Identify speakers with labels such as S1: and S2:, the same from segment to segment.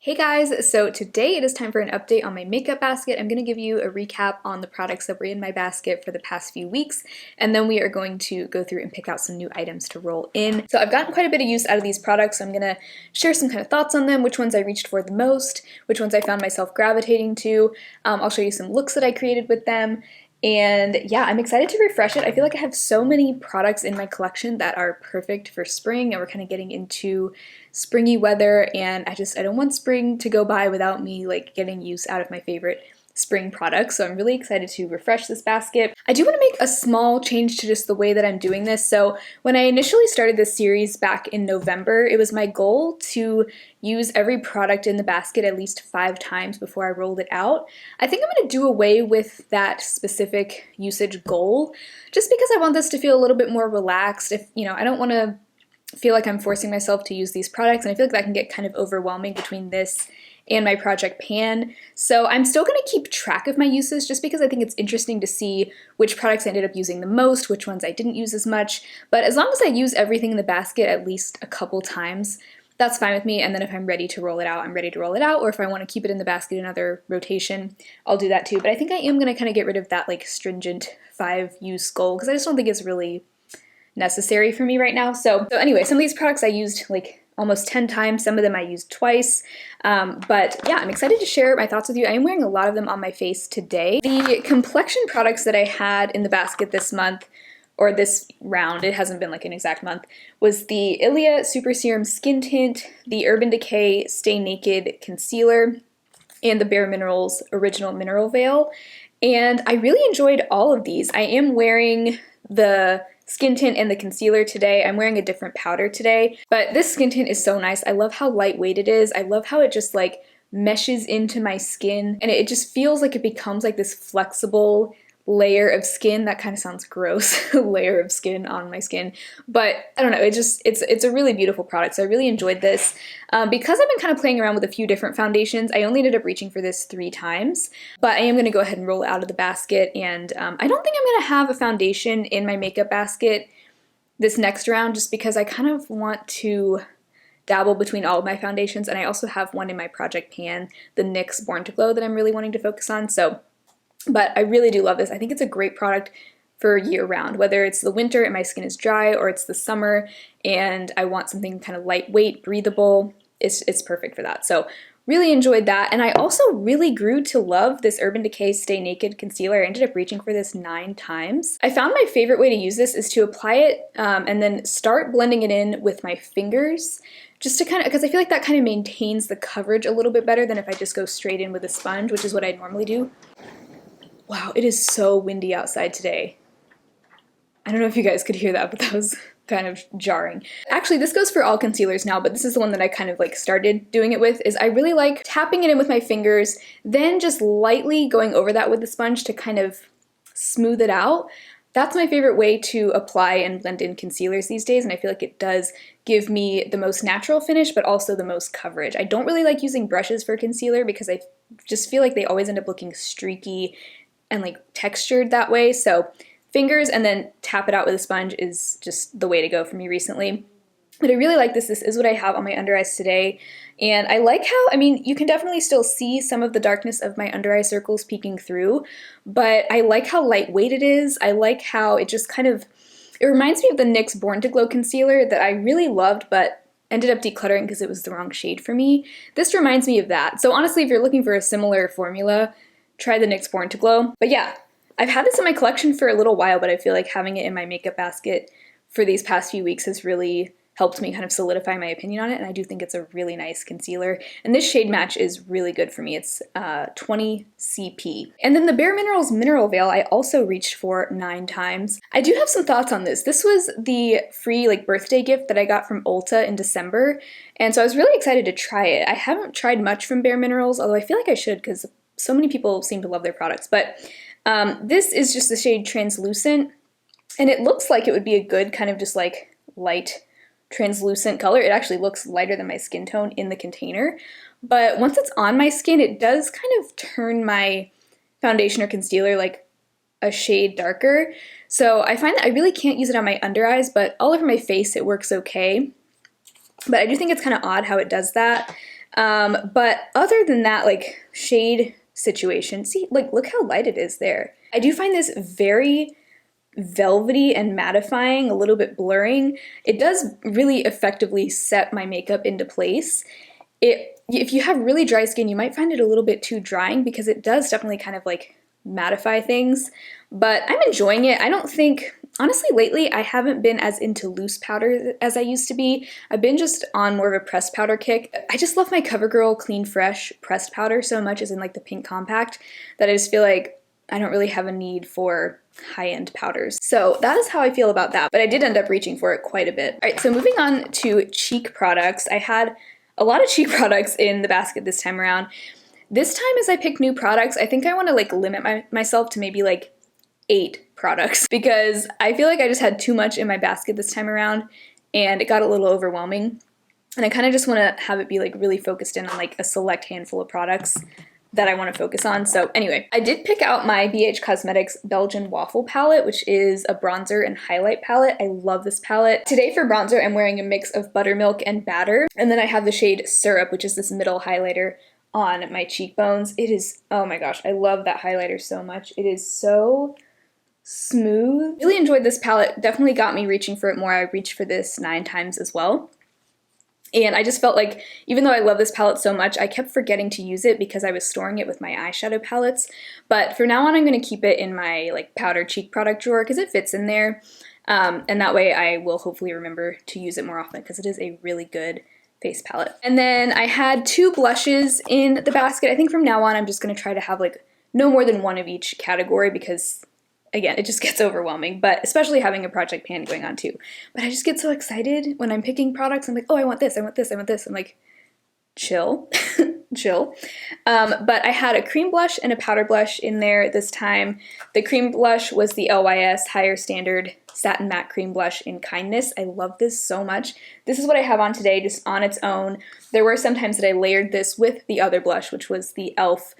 S1: Hey guys, so today it is time for an update on my makeup basket. I'm going to give you a recap on the products that were in my basket for the past few weeks, and then we are going to go through and pick out some new items to roll in. So I've gotten quite a bit of use out of these products, so I'm going to share some kind of thoughts on them, which ones I reached for the most, which ones I found myself gravitating to. I'll show you some looks that I created with them. And yeah, I'm excited to refresh it. I feel like I have so many products in my collection that are perfect for spring, and we're kind of getting into springy weather, and I don't want spring to go by without me like getting use out of my favorite spring products. So I'm really excited to refresh this basket. I do want to make a small change to just the way that I'm doing this. So when I initially started this series back in November, it was my goal to use every product in the basket at least 5 times before I rolled it out. I think I'm going to do away with that specific usage goal just because I want this to feel a little bit more relaxed. I don't want to feel like I'm forcing myself to use these products, and I feel like that can get kind of overwhelming between this and my project pan. So I'm still going to keep track of my uses just because I think it's interesting to see which products I ended up using the most, which ones I didn't use as much. But as long as I use everything in the basket at least a couple times, that's fine with me. And then if I'm ready to roll it out, I'm ready to roll it out. Or if I want to keep it in the basket another rotation, I'll do that too. But I think I am going to kind of get rid of that like stringent 5-use goal because I just don't think it's really necessary for me right now. So anyway, some of these products I used like almost 10 times. Some of them I used twice. But yeah, I'm excited to share my thoughts with you. I am wearing a lot of them on my face today. The Complexion products that I had in the basket this month, or this round, it hasn't been like an exact month, was the Ilia Super Serum Skin Tint, the Urban Decay Stay Naked Concealer, and the Bare Minerals Original Mineral Veil. And I really enjoyed all of these. I am wearing the skin tint and the concealer today. I'm wearing a different powder today, but this skin tint is so nice. I love how lightweight it is. I love how it just like meshes into my skin, and it just feels like it becomes like this flexible layer of skin. That kind of sounds gross, layer of skin on my skin, but I don't know, it's a really beautiful product, so I really enjoyed this. Because I've been kind of playing around with a few different foundations, I only ended up reaching for this 3 times, but I am going to go ahead and roll it out of the basket, and I don't think I'm going to have a foundation in my makeup basket this next round just because I kind of want to dabble between all of my foundations, and I also have one in my project pan, the NYX Born to Glow, that I'm really wanting to focus on. But I really do love this. I think it's a great product for year-round, whether it's the winter and my skin is dry, or it's the summer and I want something kind of lightweight, breathable. It's perfect for that. So really enjoyed that. And I also really grew to love this Urban Decay Stay Naked Concealer. I ended up reaching for this 9 times. I found my favorite way to use this is to apply it and then start blending it in with my fingers, just to because I feel like that kind of maintains the coverage a little bit better than if I just go straight in with a sponge, which is what I normally do. Wow, it is so windy outside today. I don't know if you guys could hear that, but that was kind of jarring. Actually, this goes for all concealers now, but this is the one that I kind of like started doing it with, is I really like tapping it in with my fingers, then just lightly going over that with the sponge to kind of smooth it out. That's my favorite way to apply and blend in concealers these days, and I feel like it does give me the most natural finish, but also the most coverage. I don't really like using brushes for concealer because I just feel like they always end up looking streaky and like textured that way. So fingers and then tap it out with a sponge is just the way to go for me recently. But I really like this. This is what I have on my under eyes today. And I like how, you can definitely still see some of the darkness of my under eye circles peeking through, but I like how lightweight it is. I like how it just it reminds me of the NYX Born to Glow concealer that I really loved, but ended up decluttering because it was the wrong shade for me. This reminds me of that. So honestly, if you're looking for a similar formula, try the NYX Born to Glow. But yeah, I've had this in my collection for a little while, but I feel like having it in my makeup basket for these past few weeks has really helped me kind of solidify my opinion on it, and I do think it's a really nice concealer. And this shade match is really good for me. It's 20 CP. And then the Bare Minerals Mineral Veil I also reached for 9 times. I do have some thoughts on this. This was the free birthday gift that I got from Ulta in December, and so I was really excited to try it. I haven't tried much from Bare Minerals, although I feel like I should because so many people seem to love their products. But this is just the shade Translucent, and it looks like it would be a good kind of just like light translucent color. It actually looks lighter than my skin tone in the container, but once it's on my skin, it does kind of turn my foundation or concealer like a shade darker. So I find that I really can't use it on my under eyes, but all over my face it works okay. But I do think it's kind of odd how it does that. But other than that, like shade situation, see, like look how light it is there. I do find this very velvety and mattifying, a little bit blurring. It does really effectively set my makeup into place. If you have really dry skin, you might find it a little bit too drying because it does definitely kind of like mattify things, but I'm enjoying it. I don't think, honestly, lately I haven't been as into loose powder as I used to be. I've been just on more of a pressed powder kick. I just love my CoverGirl Clean Fresh pressed powder so much, as in like the pink compact, that I just feel like I don't really have a need for high-end powders. So that is how I feel about that, but I did end up reaching for it quite a bit. All right, so moving on to cheek products. I had a lot of cheek products in the basket this time around. This time as I pick new products, I think I want to like limit myself to maybe like 8 products because I feel like I just had too much in my basket this time around and it got a little overwhelming. And I kind of just want to have it be like really focused in on like a select handful of products that I want to focus on. So anyway, I did pick out my BH Cosmetics Belgian Waffle palette, which is a bronzer and highlight palette. I love this palette. Today for bronzer, I'm wearing a mix of buttermilk and batter. And then I have the shade Syrup, which is this middle highlighter on my cheekbones. It is, oh my gosh, I love that highlighter so much. It is so smooth. Really enjoyed this palette. Definitely got me reaching for it more. I reached for this 9 times as well. And I just felt like, even though I love this palette so much, I kept forgetting to use it because I was storing it with my eyeshadow palettes. But from now on, I'm going to keep it in my like powder cheek product drawer because it fits in there. And that way I will hopefully remember to use it more often because it is a really good face palette. And then I had 2 blushes in the basket. I think from now on, I'm just going to try to have like no more than 1 of each category because again, it just gets overwhelming, but especially having a project pan going on too. But I just get so excited when I'm picking products. I'm like, oh, I want this, I want this, I want this. I'm like, chill, chill. But I had a cream blush and a powder blush in there this time. The cream blush was the LYS Higher Standard Satin Matte Cream Blush in Kindness. I love this so much. This is what I have on today, just on its own. There were some times that I layered this with the other blush, which was the e.l.f.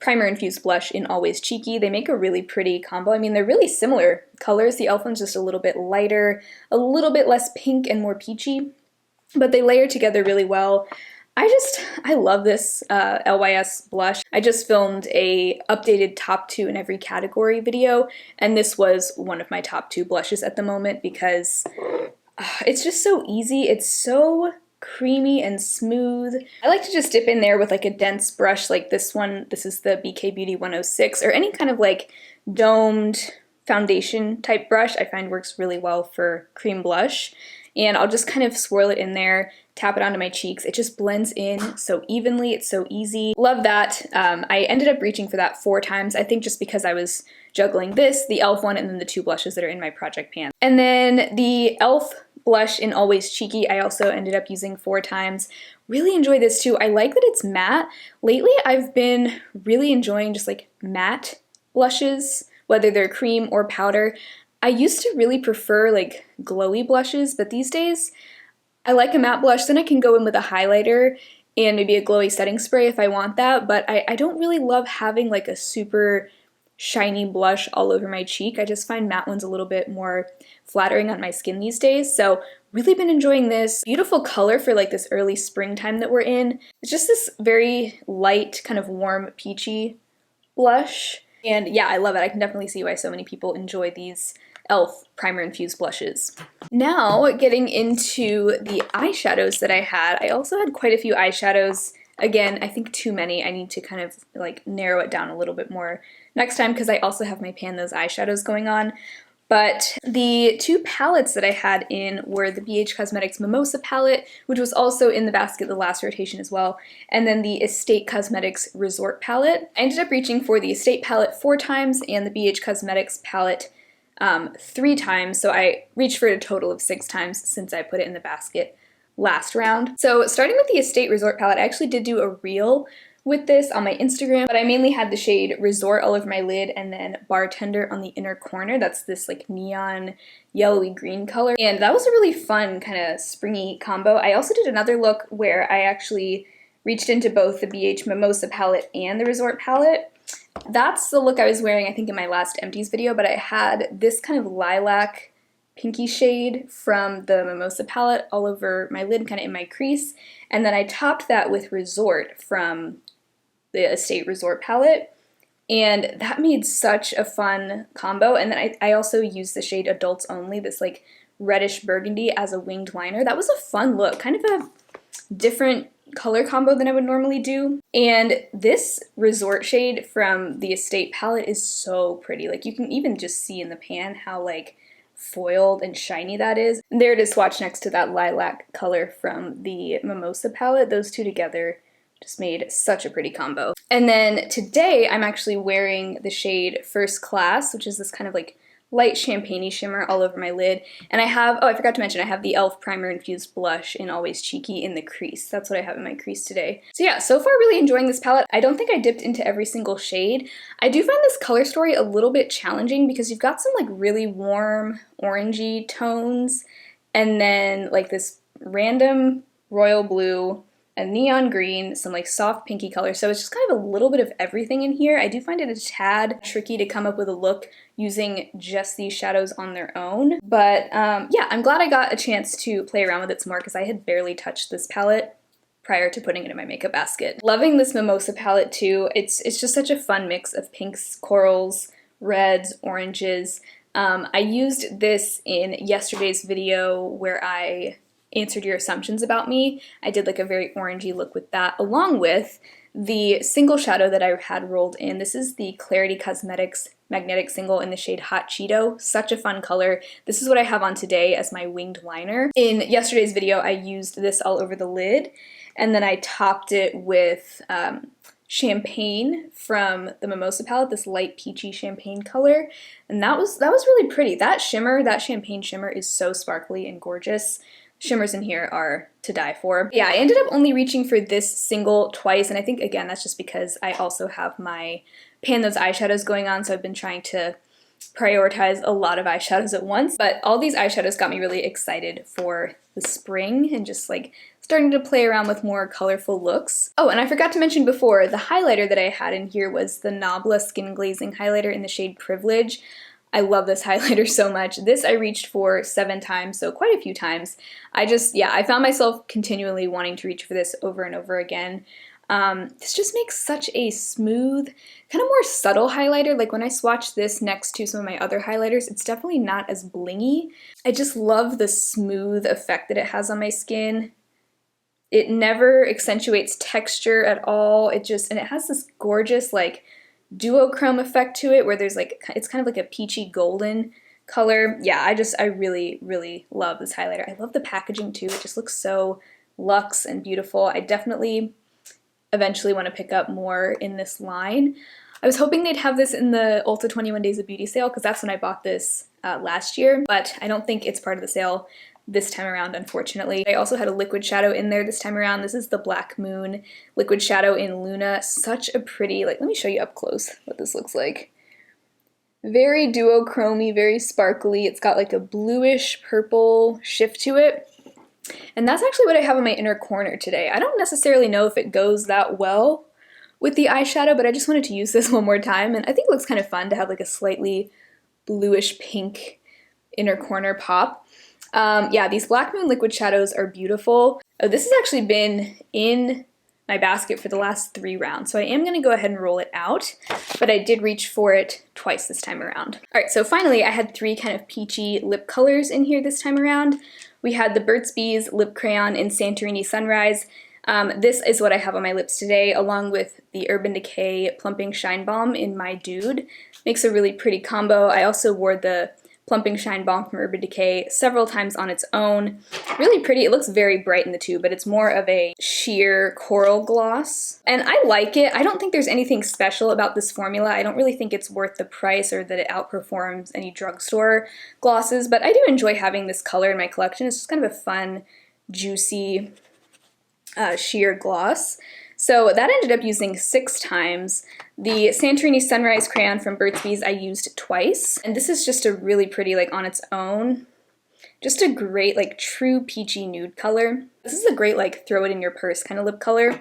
S1: Primer Infused Blush in Always Cheeky. They make a really pretty combo. I mean, they're really similar colors. The e.l.f. one's just a little bit lighter, a little bit less pink and more peachy, but they layer together really well. I love this LYS blush. I just filmed a updated top 2 in every category video, and this was one of my top 2 blushes at the moment because it's just so easy. It's so creamy and smooth. I like to just dip in there with like a dense brush like this one. This is the BK Beauty 106, or any kind of like domed foundation type brush I find works really well for cream blush. And I'll just kind of swirl it in there, tap it onto my cheeks. It just blends in so evenly. It's so easy. Love that. I ended up reaching for that 4 times, I think just because I was juggling this, the e.l.f. one, and then the 2 blushes that are in my project pan. And then the e.l.f. blush in Always Cheeky, I also ended up using 4 times. Really enjoy this too. I like that it's matte. Lately, I've been really enjoying just like matte blushes, whether they're cream or powder. I used to really prefer like glowy blushes, but these days I like a matte blush. Then I can go in with a highlighter and maybe a glowy setting spray if I want that, but I don't really love having like a super shiny blush all over my cheek. I just find matte ones a little bit more flattering on my skin these days. So really been enjoying this. Beautiful color for like this early springtime that we're in. It's just this very light, kind of warm, peachy blush. And yeah, I love it. I can definitely see why so many people enjoy these e.l.f. Primer Infused blushes. Now, getting into the eyeshadows that I had. I also had quite a few eyeshadows. Again, I think too many. I need to kind of like narrow it down a little bit more next time because I also have my Pan Those eyeshadows going on. But the 2 palettes that I had in were the BH Cosmetics Mimosa palette, which was also in the basket the last rotation as well, and then the Estate Cosmetics Resort palette. I ended up reaching for the Estate palette 4 times and the BH Cosmetics palette 3 times, so I reached for a total of 6 times since I put it in the basket last round. So starting with the Estate Resort palette, I actually did do a reel with this on my Instagram, but I mainly had the shade Resort all over my lid and then Bartender on the inner corner. That's this like neon yellowy green color, and that was a really fun kind of springy combo. I also did another look where I actually reached into both the BH Mimosa palette and the Resort palette. That's the look I was wearing, I think, in my last Empties video, but I had this kind of lilac pinky shade from the Mimosa palette all over my lid, kind of in my crease. And then I topped that with Resort from the Estate Resort palette. And that made such a fun combo. And then I also used the shade Adults Only, this like reddish burgundy, as a winged liner. That was a fun look, kind of a different color combo than I would normally do. And this Resort shade from the Estate palette is so pretty. Like, you can even just see in the pan how like foiled and shiny that is. And there it is swatched next to that lilac color from the Mimosa palette. Those two together just made such a pretty combo. And then today I'm actually wearing the shade First Class, which is this kind of like light champagne-y shimmer all over my lid. And I have, oh, I forgot to mention, I have the e.l.f. Primer Infused Blush in Always Cheeky in the crease. That's what I have in my crease today. So yeah, so far really enjoying this palette. I don't think I dipped into every single shade. I do find this color story a little bit challenging because you've got some like really warm orangey tones and then like this random royal blue, a neon green, some like soft pinky color. So it's just kind of a little bit of everything in here. I do find it a tad tricky to come up with a look using just these shadows on their own. But yeah, I'm glad I got a chance to play around with it some more because I had barely touched this palette prior to putting it in my makeup basket. Loving this Mimosa palette too. It's just such a fun mix of pinks, corals, reds, oranges. I used this in yesterday's video where I answered your assumptions about me. I did like a very orangey look with that, along with the single shadow that I had rolled in. This is the Klarity Cosmetics Magnetic Single in the shade Hot Cheeto. Such a fun color. This is what I have on today as my winged liner. In yesterday's video, I used this all over the lid, and then I topped it with champagne from the Mimosa palette, this light peachy champagne color, and that was really pretty. That shimmer, that champagne shimmer, is so sparkly and gorgeous. Shimmers in here are to die for. Yeah, I ended up only reaching for this single twice, and I think, again, that's just because I also have my Pan Those Eyeshadows going on, so I've been trying to prioritize a lot of eyeshadows at once. But all these eyeshadows got me really excited for the spring and just like starting to play around with more colorful looks. Oh, and I forgot to mention before, the highlighter that I had in here was the Nabla Skin Glazing Highlighter in the shade Privilege. I love this highlighter so much. This I reached for 7 times, so quite a few times. I found myself continually wanting to reach for this over and over again. This just makes such a smooth, kind of more subtle highlighter. Like when I swatch this next to some of my other highlighters, it's definitely not as blingy. I just love the smooth effect that it has on my skin. It never accentuates texture at all. And it has this gorgeous like duochrome effect to it where there's like, it's kind of like a peachy golden color. Yeah, I really, really love this highlighter. I love the packaging too. It just looks so luxe and beautiful. I definitely eventually want to pick up more in this line. I was hoping they'd have this in the Ulta 21 Days of Beauty sale because that's when I bought this last year, but I don't think it's part of the sale this time around, unfortunately. I also had a liquid shadow in there this time around. This is the Black Moon liquid shadow in Luna. Such a pretty, like, let me show you up close what this looks like. Very duochromy, very sparkly. It's got like a bluish purple shift to it. And that's actually what I have in my inner corner today. I don't necessarily know if it goes that well with the eyeshadow, but I just wanted to use this one more time, and I think it looks kind of fun to have like a slightly bluish pink inner corner pop. Yeah, these Black Moon liquid shadows are beautiful. Oh, this has actually been in my basket for the last 3 rounds, so I am going to go ahead and roll it out, but I did reach for it twice this time around. Alright, so finally I had 3 kind of peachy lip colors in here this time around. We had the Burt's Bees Lip Crayon in Santorini Sunrise. This is what I have on my lips today, along with the Urban Decay Plumping Shine Balm in My Dude. Makes a really pretty combo. I also wore the Plumping Shine Balm from Urban Decay several times on its own. Really pretty. It looks very bright in the tube, but it's more of a sheer coral gloss. And I like it. I don't think there's anything special about this formula. I don't really think it's worth the price or that it outperforms any drugstore glosses, but I do enjoy having this color in my collection. It's just kind of a fun, juicy, sheer gloss. So that ended up using 6 times. The Santorini Sunrise crayon from Burt's Bees I used twice. And this is just a really pretty, like on its own, Just a great, like, true peachy nude color. This is a great, like, throw it in your purse kind of lip color.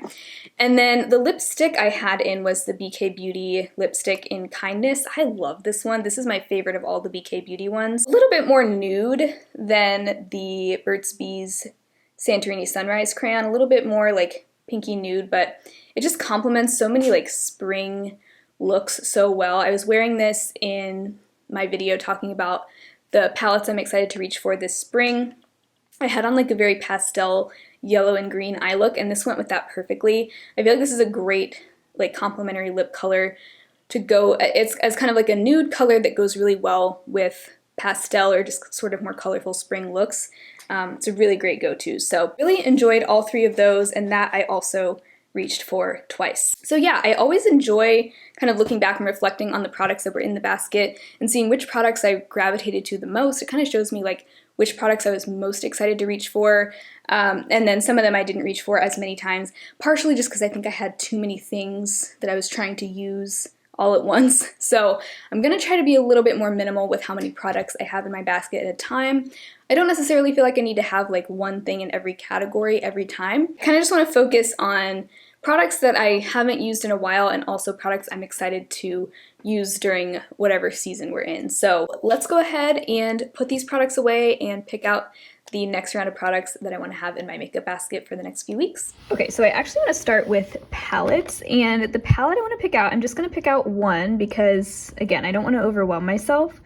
S1: And then the lipstick I had in was the BK Beauty lipstick in Kindness. I love this one. This is my favorite of all the BK Beauty ones. A little bit more nude than the Burt's Bees Santorini Sunrise crayon. A little bit more, like, pinky nude, but it just complements so many, like, spring looks so well. I was wearing this in my video talking about the palettes I'm excited to reach for this spring. I had on like a very pastel yellow and green eye look, and this went with that perfectly. I feel like this is a great like complementary lip color to go. It's as kind of like a nude color that goes really well with pastel or just sort of more colorful spring looks. It's a really great go-to. So really enjoyed all three of those, and that I also reached for twice. So yeah, I always enjoy kind of looking back and reflecting on the products that were in the basket and seeing which products I gravitated to the most. It kind of shows me like which products I was most excited to reach for, and then some of them I didn't reach for as many times, partially just because I think I had too many things that I was trying to use all at once. So I'm gonna try to be a little bit more minimal with how many products I have in my basket at a time. I don't necessarily feel like I need to have like one thing in every category every time. I kind of just want to focus on products that I haven't used in a while and also products I'm excited to use during whatever season we're in. So let's go ahead and put these products away and pick out the next round of products that I want to have in my makeup basket for the next few weeks. Okay, so I actually want to start with palettes, and the palette I want to pick out, I'm just going to pick out one because, again, I don't want to overwhelm myself,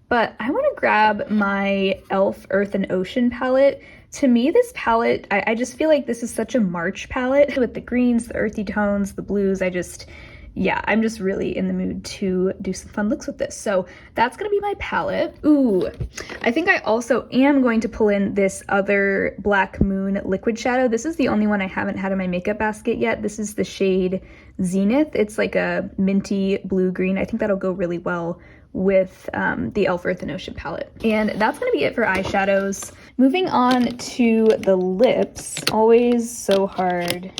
S1: but I want to grab my e.l.f. Earth and Ocean palette. To me, this palette, I just feel like this is such a March palette with the greens, the earthy tones, the blues. Yeah, I'm just really in the mood to do some fun looks with this. So that's gonna be my palette. Ooh, I think I also am going to pull in this other Black Moon liquid shadow. This is the only one I haven't had in my makeup basket yet. This is the shade Zenith. It's like a minty blue-green. I think that'll go really well with the e.l.f. Earth and Ocean palette. And that's gonna be it for eyeshadows. Moving on to the lips, always so hard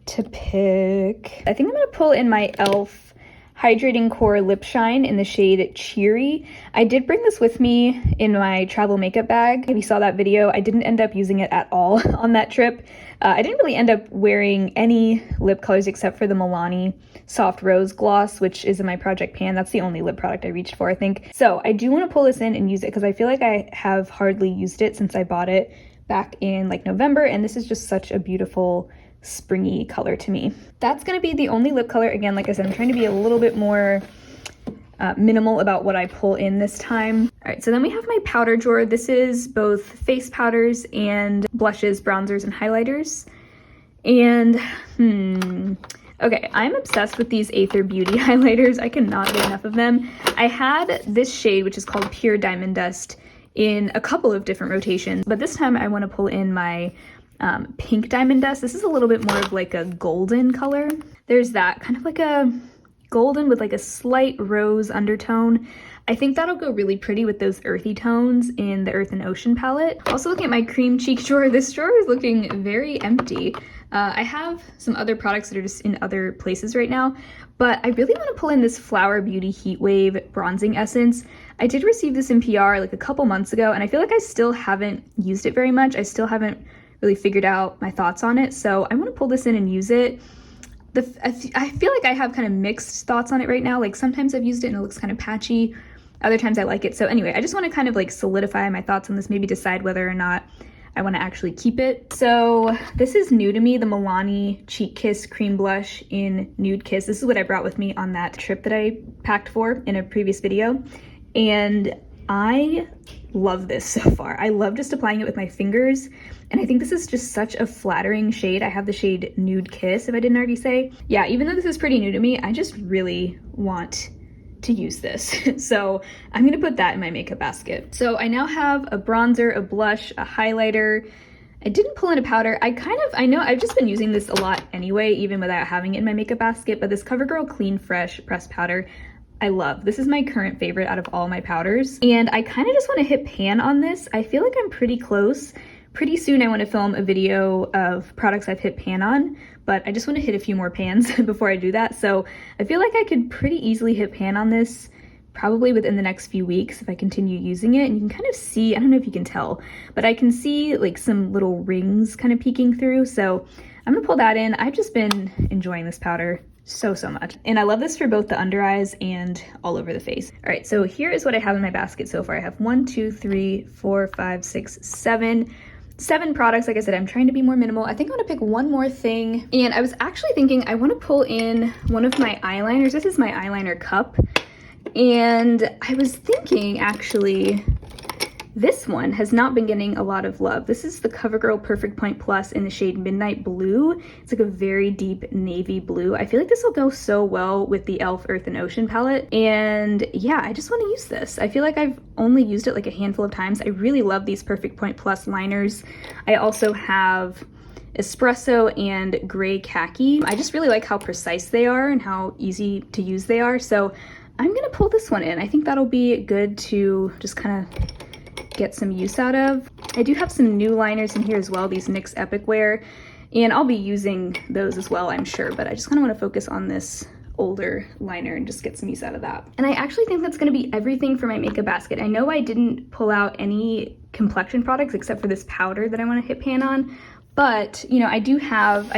S1: to pick. I think I'm gonna pull in my e.l.f. Hydrating Core Lip Shine in the shade Cheery. I did bring this with me in my travel makeup bag. If you saw that video, I didn't end up using it at all on that trip. I didn't really end up wearing any lip colors except for the Milani Soft Rose Gloss, which is in my Project Pan. That's the only lip product I reached for, I think. So I do want to pull this in and use it because I feel like I have hardly used it since I bought it back in like November, and this is just such a beautiful springy color to me. That's going to be the only lip color. Again, like I said, I'm trying to be a little bit more minimal about what I pull in this time. All right, so then we have my powder drawer. This is both face powders and blushes, bronzers, and highlighters. And okay, I'm obsessed with these Aether Beauty highlighters. I cannot get enough of them. I had this shade, which is called Pure Diamond Dust, in a couple of different rotations, but this time I want to pull in my pink Diamond Dust. This is a little bit more of like a golden color. There's that, kind of like a golden with like a slight rose undertone. I think that'll go really pretty with those earthy tones in the Earth and Ocean palette. Also looking at my cream cheek drawer, this drawer is looking very empty. I have some other products that are just in other places right now, but I really want to pull in this Flower Beauty Heat Wave Bronzing Essence. I did receive this in PR like a couple months ago, and I feel like I still haven't used it very much. I still haven't really figured out my thoughts on it, so I want to pull this in and use it. I feel like I have kind of mixed thoughts on it right now. Like sometimes I've used it and it looks kind of patchy, other times I like it. So anyway, I just want to kind of like solidify my thoughts on this, maybe decide whether or not I want to actually keep it. So this is new to me, the Milani Cheek Kiss Cream Blush in Nude Kiss. This is what I brought with me on that trip that I packed for in a previous video. And I love this so far. I love just applying it with my fingers, and I think this is just such a flattering shade. I have the shade Nude Kiss, if I didn't already say. Yeah, even though this is pretty new to me, I just really want to use this. So I'm gonna put that in my makeup basket. So I now have a bronzer, a blush, a highlighter. I didn't pull in a powder. I know I've just been using this a lot anyway, even without having it in my makeup basket, but this CoverGirl Clean Fresh pressed powder, I love. This is my current favorite out of all my powders. And I kind of just want to hit pan on this. I feel like I'm pretty close. Pretty soon I want to film a video of products I've hit pan on, but I just want to hit a few more pans before I do that. So I feel like I could pretty easily hit pan on this probably within the next few weeks if I continue using it. And you can kind of see, I don't know if you can tell, but I can see like some little rings kind of peeking through. So I'm gonna pull that in. I've just been enjoying this powder so much. And I love this for both the under eyes and all over the face. All right, so here is what I have in my basket so far. I have 1, 2, 3, 4, 5, 6, 7 products. Like I said, I'm trying to be more minimal. I think I'm gonna pick one more thing. And I was actually thinking I wanna pull in one of my eyeliners. This is my eyeliner cup. And I was thinking actually, this one has not been getting a lot of love. This is the CoverGirl Perfect Point Plus in the shade Midnight Blue. It's like a very deep navy blue. I feel like this will go so well with the e.l.f. Earth and Ocean palette. And yeah, I just want to use this. I feel like I've only used it like a handful of times. I really love these Perfect Point Plus liners. I also have espresso and gray khaki. I just really like how precise they are and how easy to use they are. So I'm gonna pull this one in. I think that'll be good to just kind of get some use out of. I do have some new liners in here as well, these NYX Epic Wear, and I'll be using those as well, I'm sure, but I just kind of want to focus on this older liner and just get some use out of that. And I actually think that's going to be everything for my makeup basket. I know I didn't pull out any complexion products except for this powder that I want to hit pan on, but you know, I do have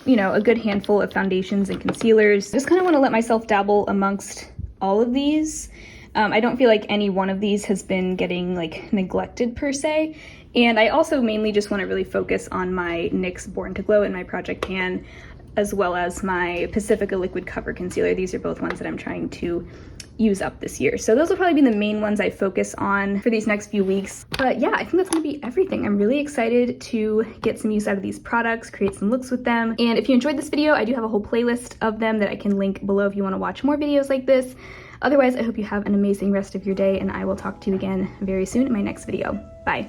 S1: you know, a good handful of foundations and concealers. Just kind of want to let myself dabble amongst all of these. I don't feel like any one of these has been getting like neglected per se. And I also mainly just want to really focus on my NYX Born to Glow and my Project Pan, as well as my Pacifica Liquid Cover Concealer. These are both ones that I'm trying to use up this year. So those will probably be the main ones I focus on for these next few weeks. But yeah, I think that's gonna be everything. I'm really excited to get some use out of these products, create some looks with them. And if you enjoyed this video, I do have a whole playlist of them that I can link below if you wanna watch more videos like this. Otherwise, I hope you have an amazing rest of your day, and I will talk to you again very soon in my next video. Bye.